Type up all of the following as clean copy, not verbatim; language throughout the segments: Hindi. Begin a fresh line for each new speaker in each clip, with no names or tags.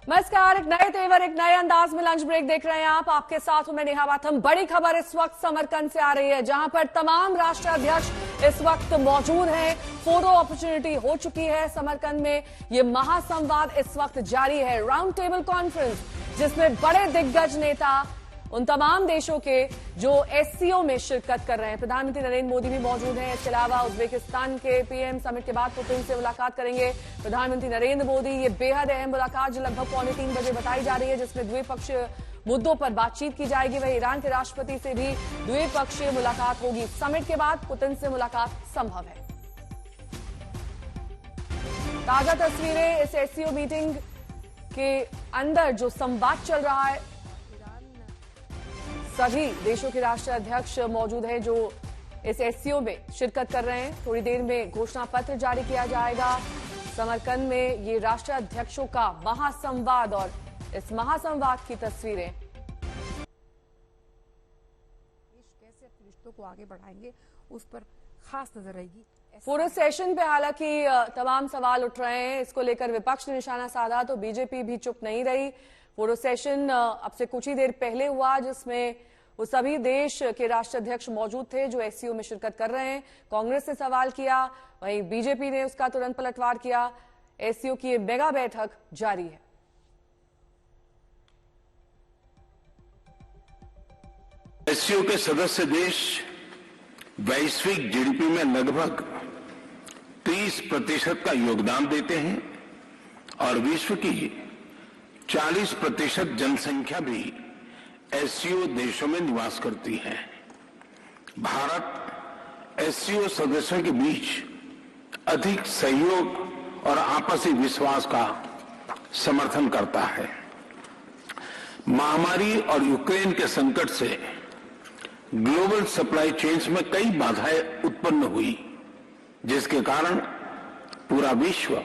नमस्कार, एक नए तेवर एक नए अंदाज में लंच ब्रेक देख रहे हैं आप। आपके साथ हूं मैं नेहा बाथम। बड़ी खबर इस वक्त समरकंद से आ रही है, जहां पर तमाम राष्ट्राध्यक्ष इस वक्त मौजूद हैं। फोटो अपॉर्चुनिटी हो चुकी है समरकंद में। ये महासंवाद इस वक्त जारी है, राउंड टेबल कॉन्फ्रेंस, जिसमें बड़े दिग्गज नेता उन तमाम देशों के जो एससीओ में शिरकत कर रहे हैं। प्रधानमंत्री नरेंद्र मोदी भी मौजूद हैं। इसके अलावा उज्बेकिस्तान के पीएम समिट के बाद पुतिन से मुलाकात करेंगे प्रधानमंत्री नरेंद्र मोदी। ये बेहद अहम मुलाकात जो लगभग 2:45 बजे बताई जा रही है, जिसमें द्विपक्षीय मुद्दों पर बातचीत की जाएगी। वहीं ईरान के राष्ट्रपति से भी द्विपक्षीय मुलाकात होगी। समिट के बाद पुतिन से मुलाकात संभव है। ताजा तस्वीरें इस एससीओ मीटिंग के अंदर जो संवाद चल रहा है, सभी देशों के राष्ट्राध्यक्ष मौजूद हैं जो इस एससीओ में शिरकत कर रहे हैं। थोड़ी देर में घोषणा पत्र जारी किया जाएगा। समरकंद में ये राष्ट्राध्यक्षों का महासंवाद और इस महासंवाद की तस्वीरें।
कैसे अपने रिश्तों को आगे बढ़ाएंगे उस पर खास नजर रहेगी।
पूरे सेशन पे हालांकि तमाम सवाल उठ रहे हैं। इसको लेकर विपक्ष ने निशाना साधा तो बीजेपी भी चुप नहीं रही। पूरा सेशन अब से कुछ ही देर पहले हुआ, जिसमें वो सभी देश के राष्ट्राध्यक्ष मौजूद थे जो एससीओ में शिरकत कर रहे हैं। कांग्रेस ने सवाल किया, वहीं बीजेपी ने उसका तुरंत पलटवार किया। एससीओ की ये मेगा बैठक जारी है।
एससीओ के सदस्य देश वैश्विक जीडीपी में लगभग 30% का योगदान देते हैं और विश्व की 40% जनसंख्या भी एससीओ देशों में निवास करती है। भारत एससीओ सदस्यों के बीच अधिक सहयोग और आपसी विश्वास का समर्थन करता है। महामारी और यूक्रेन के संकट से ग्लोबल सप्लाई चेन्स में कई बाधाएं उत्पन्न हुई, जिसके कारण पूरा विश्व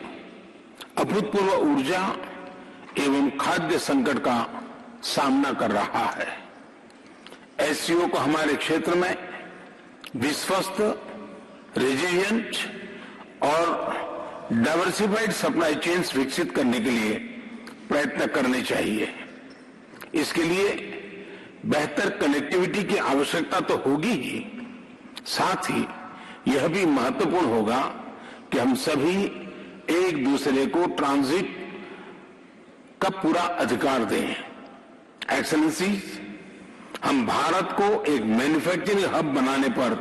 अभूतपूर्व ऊर्जा एवं खाद्य संकट का सामना कर रहा है। एससीओ को हमारे क्षेत्र में विश्वस्त, रेजिलिएंट और डाइवर्सिफाइड सप्लाई चेन्स विकसित करने के लिए प्रयत्न करने चाहिए। इसके लिए बेहतर कनेक्टिविटी की आवश्यकता तो होगी ही, साथ ही यह भी महत्वपूर्ण होगा कि हम सभी एक दूसरे को ट्रांजिट का पूरा अधिकार दें। एक्सेलेंसी, हम भारत को एक मैन्युफैक्चरिंग हब बनाने पर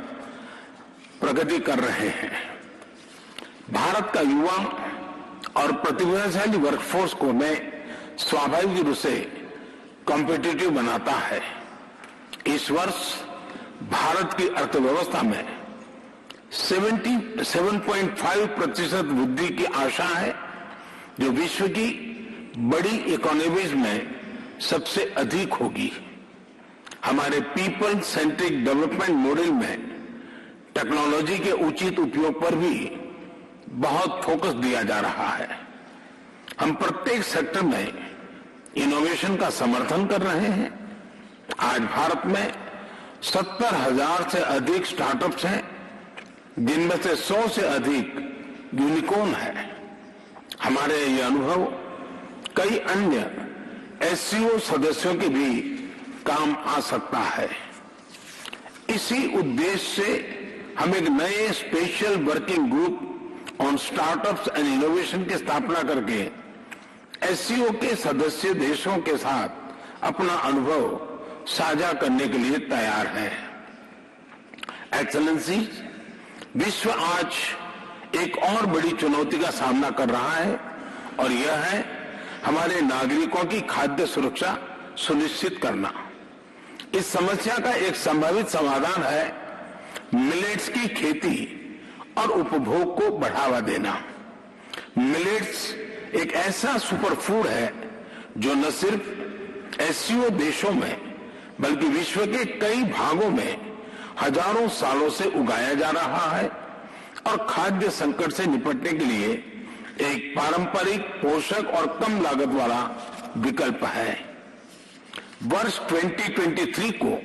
प्रगति कर रहे हैं। भारत का युवा और प्रतिभाशाली वर्कफोर्स को मैं स्वाभाविक रूप से कॉम्पिटिटिव बनाता है। इस वर्ष भारत की अर्थव्यवस्था में 7.5% वृद्धि की आशा है, जो विश्व की बड़ी इकोनॉमीज में सबसे अधिक होगी। हमारे पीपल सेंट्रिक डेवलपमेंट मॉडल में टेक्नोलॉजी के उचित उपयोग पर भी बहुत फोकस दिया जा रहा है। हम प्रत्येक सेक्टर में इनोवेशन का समर्थन कर रहे हैं। आज भारत में 70,000 से अधिक स्टार्टअप्स हैं, जिनमें से 100 से अधिक यूनिकॉर्न है। हमारे ये अनुभव कई अन्य एससीओ सदस्यों के भी काम आ सकता है। इसी उद्देश्य से हम एक नए special working group on startups and innovation की स्थापना करके एससीओ के सदस्य देशों के साथ अपना अनुभव साझा करने के लिए तैयार है। एक्सेलेंसी, विश्व आज एक और बड़ी चुनौती का सामना कर रहा है और यह है हमारे नागरिकों की खाद्य सुरक्षा सुनिश्चित करना। इस समस्या का एक संभावित समाधान है मिलेट्स की खेती और उपभोग को बढ़ावा देना। मिलेट्स एक ऐसा सुपर फूड है जो न सिर्फ एससीओ देशों में बल्कि विश्व के कई भागों में हजारों सालों से उगाया जा रहा है और खाद्य संकट से निपटने के लिए एक पारंपरिक, पोषक और कम लागत वाला विकल्प है। वर्ष 2023 को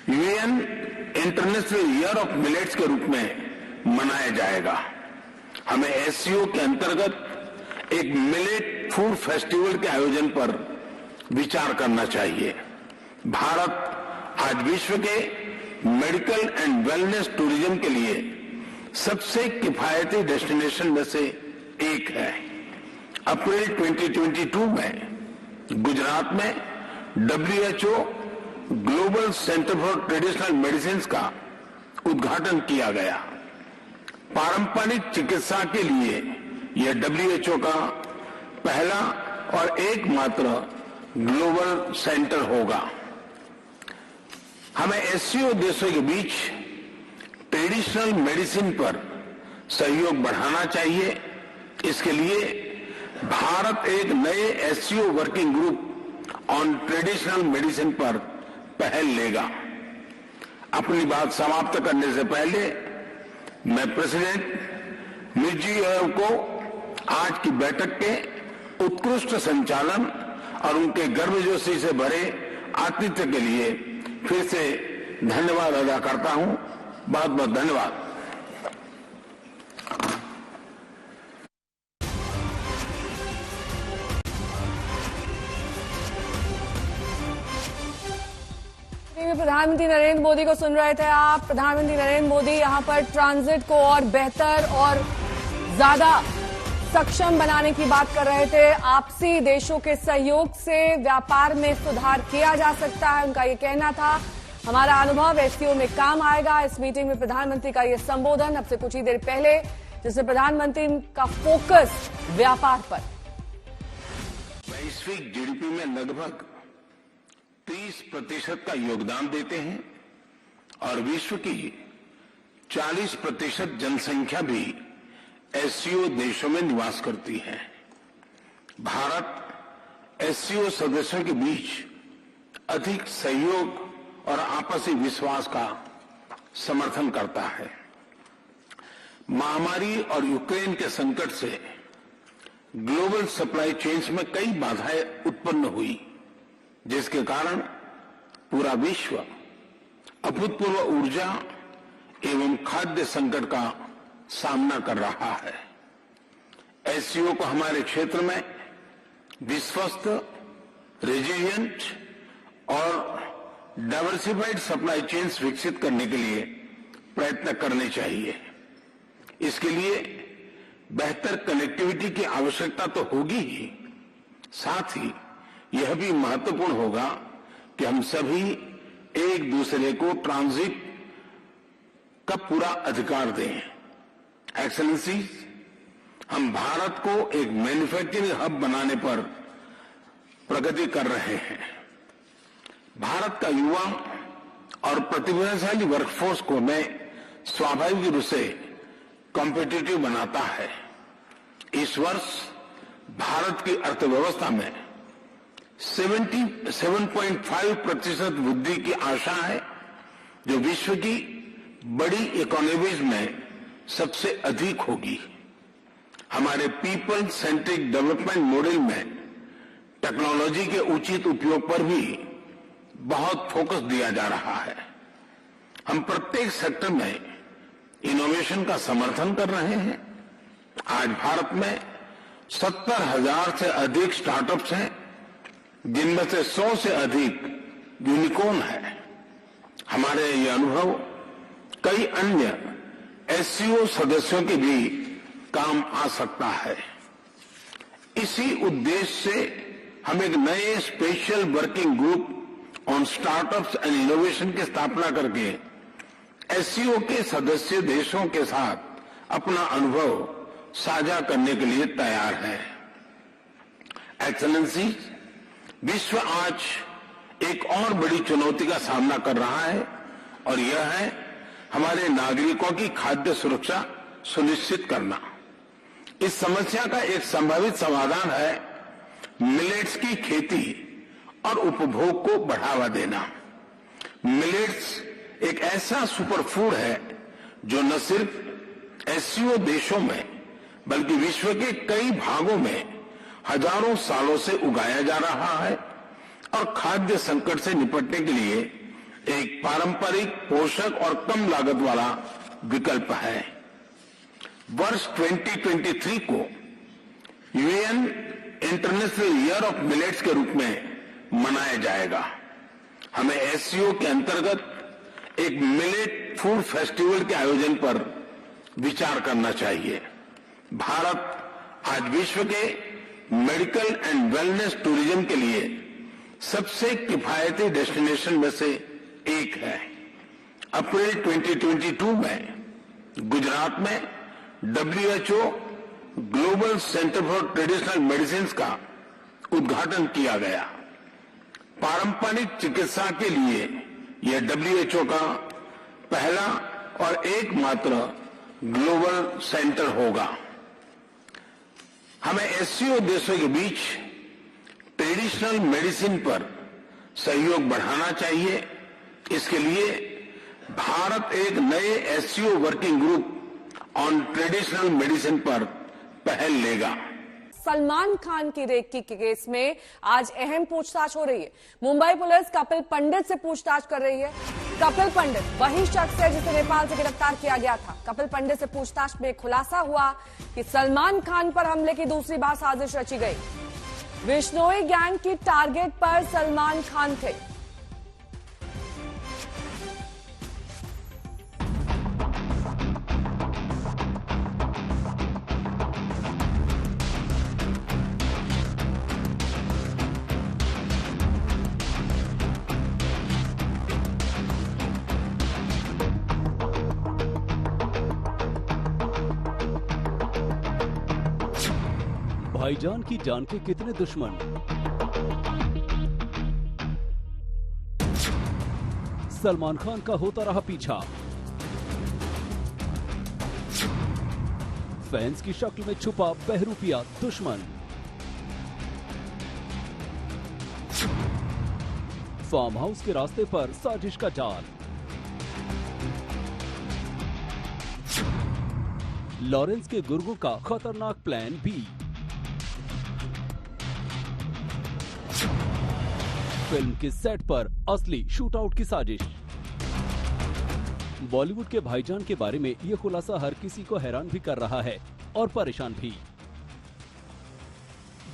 UN international year of millets के रूप में मनाया जाएगा। हमें एससीओ के अंतर्गत एक मिलेट फूड फेस्टिवल के आयोजन पर विचार करना चाहिए। भारत आज विश्व के मेडिकल एंड वेलनेस टूरिज्म के लिए सबसे किफायती डेस्टिनेशन में से एक है। अप्रैल 2022 में गुजरात में WHO global centre for traditional medicine का उद्घाटन किया गया। पारंपरिक चिकित्सा के लिए यह WHO का पहला और एकमात्र ग्लोबल सेंटर होगा। हमें SCO देशों के बीच ट्रेडिशनल मेडिसिन पर सहयोग बढ़ाना चाहिए। इसके लिए भारत एक नए SCO working group on traditional medicine पर पहल लेगा। अपनी बात समाप्त करने से पहले मैं प्रेसिडेंट मिर्जियोयेव को आज की बैठक के उत्कृष्ट संचालन और उनके गर्मजोशी से भरे आतिथ्य के लिए फिर से धन्यवाद अदा करता हूं। बहुत बहुत धन्यवाद।
प्रधानमंत्री नरेंद्र मोदी को सुन रहे थे आप। प्रधानमंत्री नरेंद्र मोदी यहां पर ट्रांजिट को और बेहतर और ज्यादा सक्षम बनाने की बात कर रहे थे। आपसी देशों के सहयोग से व्यापार में सुधार किया जा सकता है, उनका ये कहना था। हमारा अनुभव SCO में काम आएगा। इस मीटिंग में प्रधानमंत्री का ये संबोधन अब से कुछ ही देर पहले, जिसमें प्रधानमंत्री का फोकस व्यापार पर।
वैश्विक GDP में लगभग 30% का योगदान देते हैं और विश्व की 40% जनसंख्या भी SCO देशों में निवास करती है। भारत SCO सदस्यों के बीच अधिक सहयोग और आपसी विश्वास का समर्थन करता है। महामारी और यूक्रेन के संकट से ग्लोबल सप्लाई चेन्स में कई बाधाएं उत्पन्न हुई, जिसके कारण पूरा विश्व अभूतपूर्व ऊर्जा एवं खाद्य संकट का सामना कर रहा है। SCO को हमारे क्षेत्र में विश्वस्त, रेजिलिएंट और डाइवर्सिफाइड सप्लाई चेन्स विकसित करने के लिए प्रयत्न करने चाहिए। इसके लिए बेहतर कनेक्टिविटी की आवश्यकता तो होगी ही, साथ ही यह भी महत्वपूर्ण होगा कि हम सभी एक दूसरे को ट्रांजिट का पूरा अधिकार दें। एक्सेलेंसी, हम भारत को एक मैन्युफैक्चरिंग हब बनाने पर प्रगति कर रहे हैं। भारत का युवा और प्रतिभाशाली वर्कफोर्स को मैं स्वाभाविक रूप से कॉम्पिटिटिव बनाता है। इस वर्ष भारत की अर्थव्यवस्था में 7.5% वृद्धि की आशा है, जो विश्व की बड़ी इकोनॉमीज में सबसे अधिक होगी। हमारे पीपल सेंट्रिक डेवलपमेंट मॉडल में टेक्नोलॉजी के उचित उपयोग पर भी बहुत फोकस दिया जा रहा है। हम प्रत्येक सेक्टर में इनोवेशन का समर्थन कर रहे हैं। आज भारत में 70,000 से अधिक स्टार्टअप्स हैं, जिनमें से 100 से अधिक यूनिकॉर्न है। हमारे ये अनुभव कई अन्य SCO सदस्यों के भी काम आ सकता है। इसी उद्देश्य से हम एक नए special working group on startups and innovation की स्थापना करके SCO के सदस्य देशों के साथ अपना अनुभव साझा करने के लिए तैयार है। एक्सेलेंसी, विश्व आज एक और बड़ी चुनौती का सामना कर रहा है और यह है हमारे नागरिकों की खाद्य सुरक्षा सुनिश्चित करना। इस समस्या का एक संभावित समाधान है मिलेट्स की खेती और उपभोग को बढ़ावा देना। मिलेट्स एक ऐसा सुपरफूड है जो न सिर्फ SCO देशों में बल्कि विश्व के कई भागों में हजारों सालों से उगाया जा रहा है और खाद्य संकट से निपटने के लिए एक पारंपरिक, पोषक और कम लागत वाला विकल्प है। वर्ष 2023 को UN international year of millets के रूप में मनाया जाएगा। हमें एससीओ के अंतर्गत एक मिलेट फूड फेस्टिवल के आयोजन पर विचार करना चाहिए। भारत आज विश्व के मेडिकल एंड वेलनेस टूरिज्म के लिए सबसे किफायती डेस्टिनेशन में से एक है। अप्रैल 2022 में गुजरात में WHO global centre for traditional medicine का उद्घाटन किया गया। पारंपरिक चिकित्सा के लिए यह WHO का पहला और एकमात्र ग्लोबल सेंटर होगा। हमें एससीओ देशों के बीच ट्रेडिशनल मेडिसिन पर सहयोग बढ़ाना चाहिए। इसके लिए भारत एक नए SCO working group on traditional medicine पर पहल लेगा।
सलमान खान की रेकी के केस में आज अहम पूछताछ हो रही है। मुंबई पुलिस कपिल पंडित से पूछताछ कर रही है। कपिल पंडित वही शख्स है जिसे नेपाल से गिरफ्तार किया गया था। कपिल पंडित से पूछताछ में खुलासा हुआ कि सलमान खान पर हमले की दूसरी बार साजिश रची गई। बिश्नोई गैंग की टारगेट पर सलमान खान थे।
भाईजान की जान के कितने दुश्मन। सलमान खान का होता रहा पीछा। फैंस की शक्ल में छुपा बहरूपिया दुश्मन। फार्म हाउस के रास्ते पर साजिश का जाल। लॉरेंस के गुर्गों का खतरनाक प्लान भी। फिल्म के सेट पर असली शूटआउट की साजिश। बॉलीवुड के भाईजान के बारे में यह खुलासा हर किसी को हैरान भी कर रहा है और परेशान भी।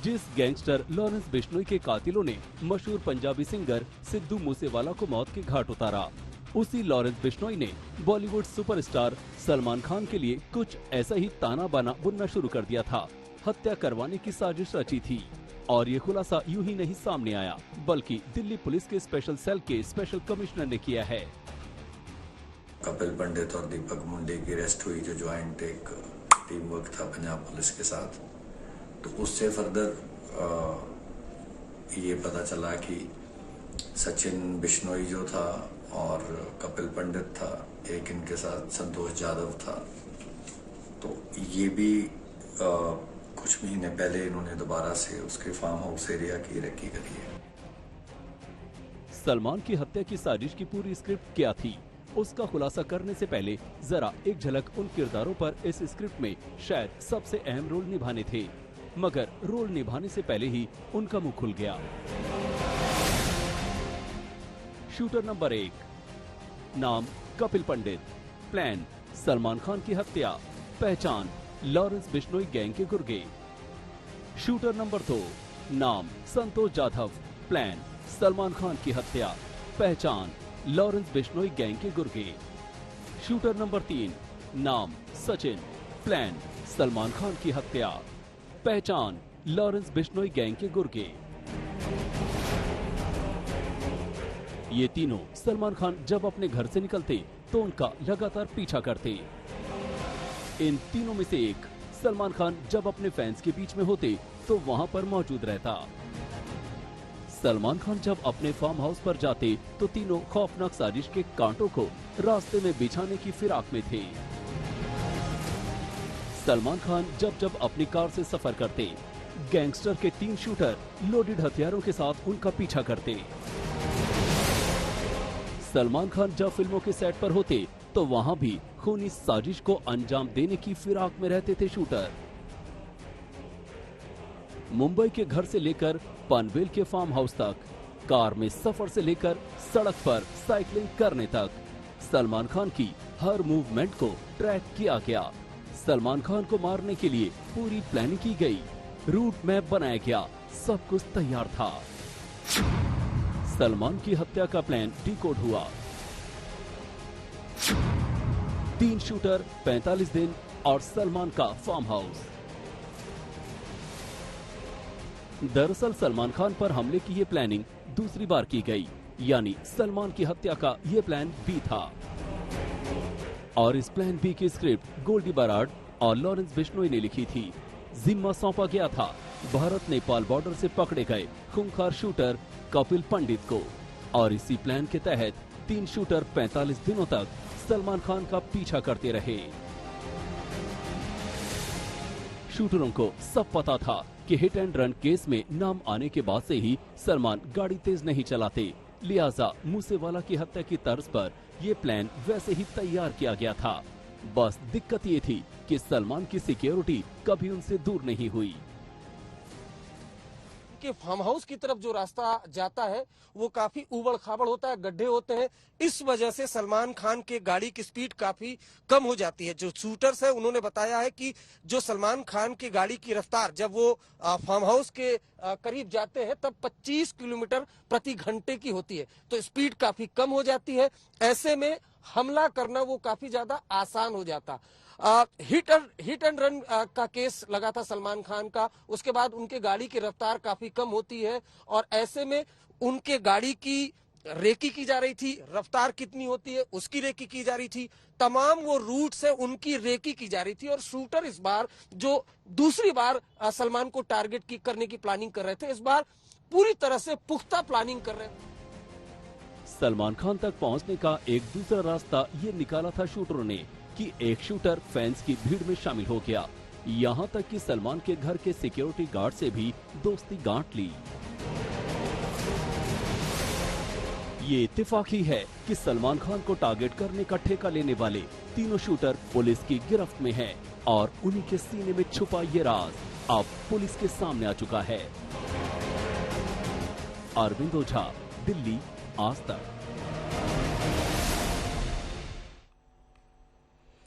जिस गैंगस्टर लॉरेंस बिश्नोई के कातिलों ने मशहूर पंजाबी सिंगर सिद्धू मूसेवाला को मौत के घाट उतारा, उसी लॉरेंस बिश्नोई ने बॉलीवुड सुपरस्टार सलमान खान के लिए कुछ ऐसा ही ताना बाना बुनना शुरू कर दिया था। हत्या करवाने की साजिश रची थी। और ये खुलासा यूं ही नहीं सामने आया, बल्कि दिल्ली पुलिस के स्पेशल सेल के स्पेशल कमिश्नर ने किया है।
कपिल पंडित और दीपक मुंडे की अरेस्ट हुई, जो ज्वाइंट एक टीम वर्क था पंजाब पुलिस के साथ। तो उससे फर्दर ये पता चला कि सचिन बिश्नोई जो था और कपिल पंडित था, एक इनके साथ संतोष यादव था। तो ये भी कुछ महीने पहले इन्होंने दोबारा से उसके फार्म हाउस एरिया की रेकी करी है।
सलमान की हत्या की साजिश की पूरी स्क्रिप्ट क्या थी, उसका खुलासा करने से पहले जरा एक झलक उन किरदारों पर इस स्क्रिप्ट में शायद सबसे अहम रोल निभाने थे, मगर रोल निभाने से पहले ही उनका मुंह खुल गया। शूटर नंबर 1, नाम कपिल पंडित, प्लान सलमान खान की हत्या, पहचान लॉरेंस बिश्नोई गैंग के गुर्गे। शूटर नंबर 2, नाम संतोष यादव, प्लान सलमान खान की हत्या, पहचान लॉरेंस बिश्नोई गैंग के गुर्गे। शूटर नंबर 3, नाम सचिन, प्लान सलमान खान की हत्या, पहचान लॉरेंस बिश्नोई गैंग के गुर्गे। ये तीनों सलमान खान जब अपने घर से निकलते तो उनका लगातार पीछा करते। इन तीनों में से एक सलमान खान जब अपने फैंस के बीच में होते तो वहां पर मौजूद रहता। सलमान खान जब अपने फार्म हाउस पर जाते तो तीनों खौफनाक साजिश के कांटों को रास्ते में बिछाने की फिराक में थे। सलमान खान जब अपनी कार से सफर करते, गैंगस्टर के 3 शूटर लोडेड हथियारों के साथ उनका पीछा करते। सलमान खान जब फिल्मों के सेट पर होते तो वहां भी खूनी साजिश को अंजाम देने की फिराक में रहते थे शूटर। मुंबई के घर से लेकर पनवेल के फार्म हाउस तक, कार में सफर से लेकर सड़क पर साइकिलिंग करने तक, सलमान खान की हर मूवमेंट को ट्रैक किया गया। सलमान खान को मारने के लिए पूरी प्लानिंग की गई। रूट मैप बनाया गया, सब कुछ तैयार था। सलमान की हत्या का प्लान डिकोड हुआ। 3 शूटर, 45 दिन और सलमान का फार्म हाउस। दरअसल सलमान खान पर हमले की ये प्लानिंग दूसरी बार की गई, यानी सलमान की हत्या का ये प्लान बी था। और इस प्लान बी की स्क्रिप्ट गोल्डी बराड और लॉरेंस बिश्नोई ने लिखी थी। जिम्मा सौंपा गया था भारत नेपाल बॉर्डर से पकड़े गए खूंखार शूटर कपिल पंडित को। और इसी प्लान के तहत 3 शूटर 45 दिनों तक सलमान खान का पीछा करते रहे। शूटरों को सब पता था कि हिट एंड रन केस में नाम आने के बाद से ही सलमान गाड़ी तेज नहीं चलाते, लिहाजा मूसेवाला की हत्या की तर्ज पर ये प्लान वैसे ही तैयार किया गया था। बस दिक्कत ये थी कि सलमान की सिक्योरिटी कभी उनसे दूर नहीं हुई।
कि फार्म हाउस की तरफ जो रास्ता जाता है वो काफी उबड़ खाबड़ होता है, गड्ढे होते हैं। इस वजह से सलमान खान के गाड़ी की स्पीड काफी कम हो जाती है। जो शूटर्स है उन्होंने बताया है कि जो सलमान खान की गाड़ी की रफ्तार जब वो फार्म हाउस के करीब जाते हैं तब 25 किलोमीटर प्रति घंटे की होती है, तो स्पीड काफी कम हो जाती है। ऐसे में हमला करना वो काफी ज्यादा आसान हो जाता। हिट एंड रन का केस लगा था सलमान खान का, उसके बाद उनके गाड़ी की रफ्तार काफी कम होती है और ऐसे में उनके गाड़ी की रेकी की जा रही थी। रफ्तार कितनी होती है उसकी रेकी की जा रही थी, तमाम वो रूट से उनकी रेकी की जा रही थी। और शूटर इस बार जो दूसरी बार सलमान को टारगेट करने की प्लानिंग कर रहे थे, इस बार पूरी तरह से पुख्ता प्लानिंग कर रहे थे।
सलमान खान तक पहुंचने का एक दूसरा रास्ता ये निकाला था शूटरों ने कि एक शूटर फैंस की भीड़ में शामिल हो गया। यहाँ तक कि सलमान के घर के सिक्योरिटी गार्ड से भी दोस्ती गांठ ली। ये इत्तेफाकी है कि सलमान खान को टारगेट करने का ठेका लेने वाले तीनों शूटर पुलिस की गिरफ्त में हैं और उन्हीं के सीने में छुपा ये राज अब पुलिस के सामने आ चुका है। अरविंद ओझा, दिल्ली, आज तक।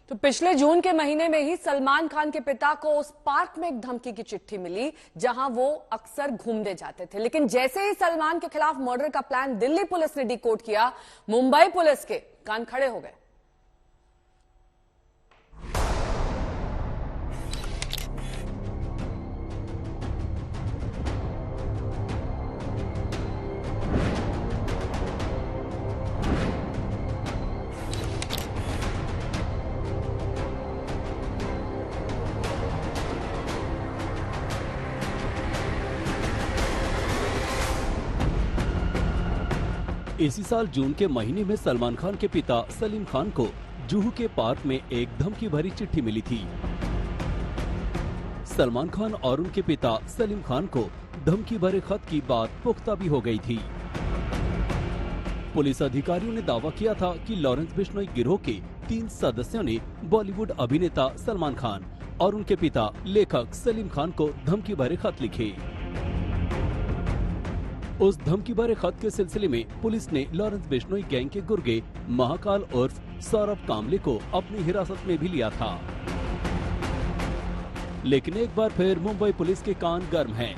तो पिछले जून के महीने में ही सलमान खान के पिता को उस पार्क में एक धमकी की चिट्ठी मिली जहां वो अक्सर घूमने जाते थे। लेकिन जैसे ही सलमान के खिलाफ मर्डर का प्लान दिल्ली पुलिस ने डिकोड किया, मुंबई पुलिस के कान खड़े हो गए।
इसी साल जून के महीने में सलमान खान के पिता सलीम खान को जुहू के पार्क में एक धमकी भरी चिट्ठी मिली थी। सलमान खान और उनके पिता सलीम खान को धमकी भरे खत की बात पुख्ता भी हो गई थी। पुलिस अधिकारियों ने दावा किया था कि लॉरेंस बिश्नोई गिरोह के 3 सदस्यों ने बॉलीवुड अभिनेता सलमान खान और उनके पिता लेखक सलीम खान को धमकी भरे खत लिखे। उस धमकी भरे खत के सिलसिले में पुलिस ने लॉरेंस बिश्नोई गैंग के गुर्गे महाकाल उर्फ सौरभ कामले को अपनी हिरासत में भी लिया था। लेकिन एक बार फिर मुंबई पुलिस के कान गर्म हैं,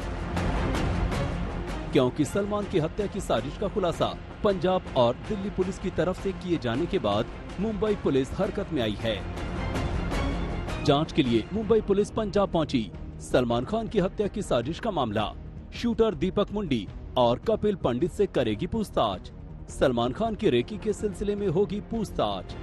क्योंकि सलमान की हत्या की साजिश का खुलासा पंजाब और दिल्ली पुलिस की तरफ से किए जाने के बाद मुंबई पुलिस हरकत में आई है। जांच के लिए मुंबई पुलिस पंजाब पहुंची। सलमान खान की हत्या की साजिश का मामला शूटर दीपक मुंडी और कपिल पंडित से करेगी पूछताछ। सलमान खान की रेकी के सिलसिले में होगी पूछताछ।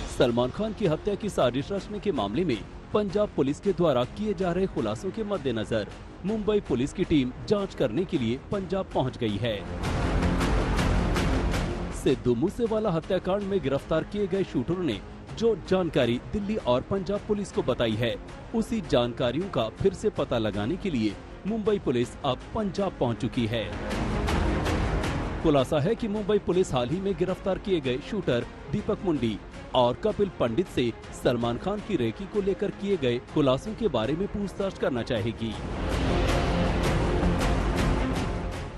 सलमान खान की हत्या की साजिश रचने के मामले में पंजाब पुलिस के द्वारा किए जा रहे खुलासों के मद्देनजर मुंबई पुलिस की टीम जांच करने के लिए पंजाब पहुंच गई है। सिद्धू मूसेवाला हत्याकांड में गिरफ्तार किए गए शूटरों ने जो जानकारी दिल्ली और पंजाब पुलिस को बताई है, उसी जानकारियों का फिर से पता लगाने के लिए मुंबई पुलिस अब पंजाब पहुंच चुकी है। खुलासा है कि मुंबई पुलिस हाल ही में गिरफ्तार किए गए शूटर दीपक मुंडी और कपिल पंडित से सलमान खान की रेकी को लेकर किए गए खुलासों के बारे में पूछताछ करना चाहेगी।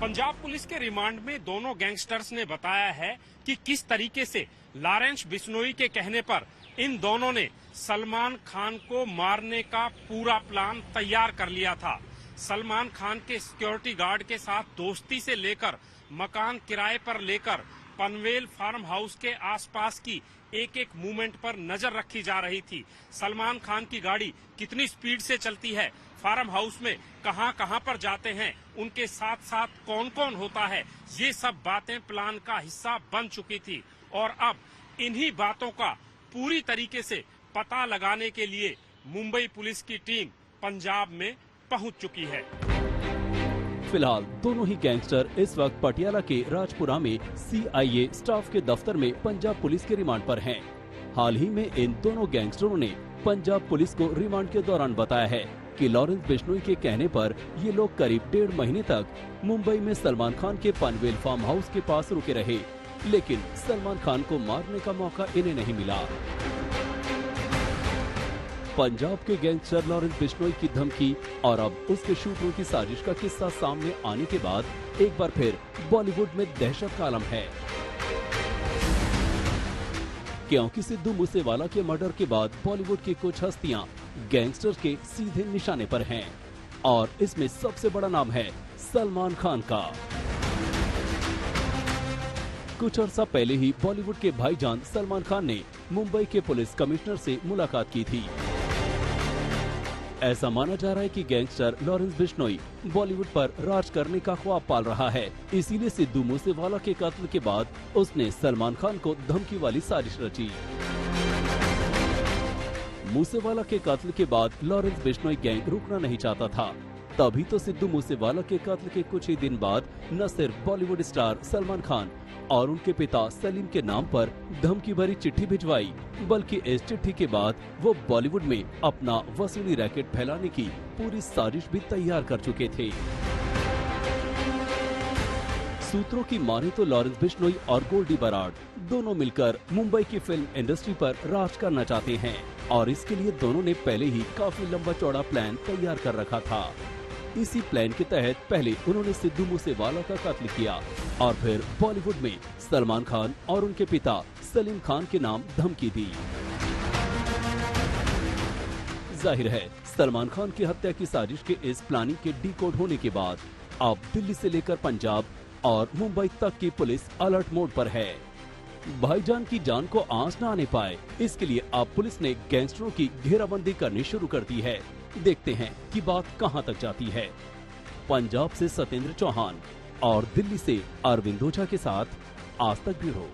पंजाब पुलिस के रिमांड में दोनों गैंगस्टर्स ने बताया है कि किस तरीके से लॉरेंस बिश्नोई के कहने पर इन दोनों ने सलमान खान को मारने का पूरा प्लान तैयार कर लिया था। सलमान खान के सिक्योरिटी गार्ड के साथ दोस्ती से लेकर मकान किराए पर लेकर पनवेल फार्म हाउस के आसपास की एक एक मूवमेंट पर नजर रखी जा रही थी। सलमान खान की गाड़ी कितनी स्पीड से चलती है, फार्म हाउस में कहां पर जाते हैं, उनके साथ साथ कौन कौन होता है, ये सब बातें प्लान का हिस्सा बन चुकी थी। और अब इन्हीं बातों का पूरी तरीके से पता लगाने के लिए मुंबई पुलिस की टीम पंजाब में पहुंच चुकी है।
फिलहाल दोनों ही गैंगस्टर इस वक्त पटियाला के राजपुरा में CIA स्टाफ के दफ्तर में पंजाब पुलिस के रिमांड पर हैं। हाल ही में इन दोनों गैंगस्टरों ने पंजाब पुलिस को रिमांड के दौरान बताया है कि लॉरेंस बिश्नोई के कहने पर ये लोग करीब 1.5 महीने तक मुंबई में सलमान खान के पनवेल फार्म हाउस के पास रुके रहे, लेकिन सलमान खान को मारने का मौका इन्हें नहीं मिला। पंजाब के गैंगस्टर लॉरेंस बिश्नोई की धमकी और अब उसके शूटरों की साजिश का किस्सा सामने आने के बाद एक बार फिर बॉलीवुड में दहशत का आलम है, क्योंकि सिद्धू मूसेवाला के मर्डर के बाद बॉलीवुड की कुछ हस्तियां गैंगस्टर के सीधे निशाने पर हैं और इसमें सबसे बड़ा नाम है सलमान खान का। कुछ अर्सा पहले ही बॉलीवुड के भाईजान सलमान खान ने मुंबई के पुलिस कमिश्नर से मुलाकात की थी। ऐसा माना जा रहा है कि गैंगस्टर लॉरेंस बिश्नोई बॉलीवुड पर राज करने का ख्वाब पाल रहा है, इसीलिए सिद्धू मूसेवाला के कत्ल के बाद उसने सलमान खान को धमकी वाली साजिश रची। मूसेवाला के कत्ल के बाद लॉरेंस बिश्नोई गैंग रुकना नहीं चाहता था, तभी तो सिद्धू मूसेवाला के कत्ल के कुछ ही दिन बाद न सिर्फ बॉलीवुड स्टार सलमान खान और उनके पिता सलीम के नाम पर धमकी भरी चिट्ठी भिजवाई, बल्कि इस चिट्ठी के बाद वो बॉलीवुड में अपना वसूली रैकेट फैलाने की पूरी साजिश भी तैयार कर चुके थे। सूत्रों की माने तो लॉरेंस बिश्नोई और गोल्डी बराड दोनों मिलकर मुंबई की फिल्म इंडस्ट्री पर राज करना चाहते हैं और इसके लिए दोनों ने पहले ही काफी लंबा चौड़ा प्लान तैयार कर रखा था। इसी प्लान के तहत पहले उन्होंने सिद्धू मूसेवाला का कत्ल किया और फिर बॉलीवुड में सलमान खान और उनके पिता सलीम खान के नाम धमकी दी। जाहिर है सलमान खान की हत्या की साजिश के इस प्लानिंग के डीकोड होने के बाद अब दिल्ली से लेकर पंजाब और मुंबई तक की पुलिस अलर्ट मोड पर है। भाईजान की जान को आंच न आने पाए, इसके लिए अब पुलिस ने गैंगस्टरों की घेराबंदी करनी शुरू कर दी है। देखते हैं कि बात कहां तक जाती है। पंजाब से सत्येंद्र चौहान और दिल्ली से अरविंद ओझा के साथ आज तक ब्यूरो।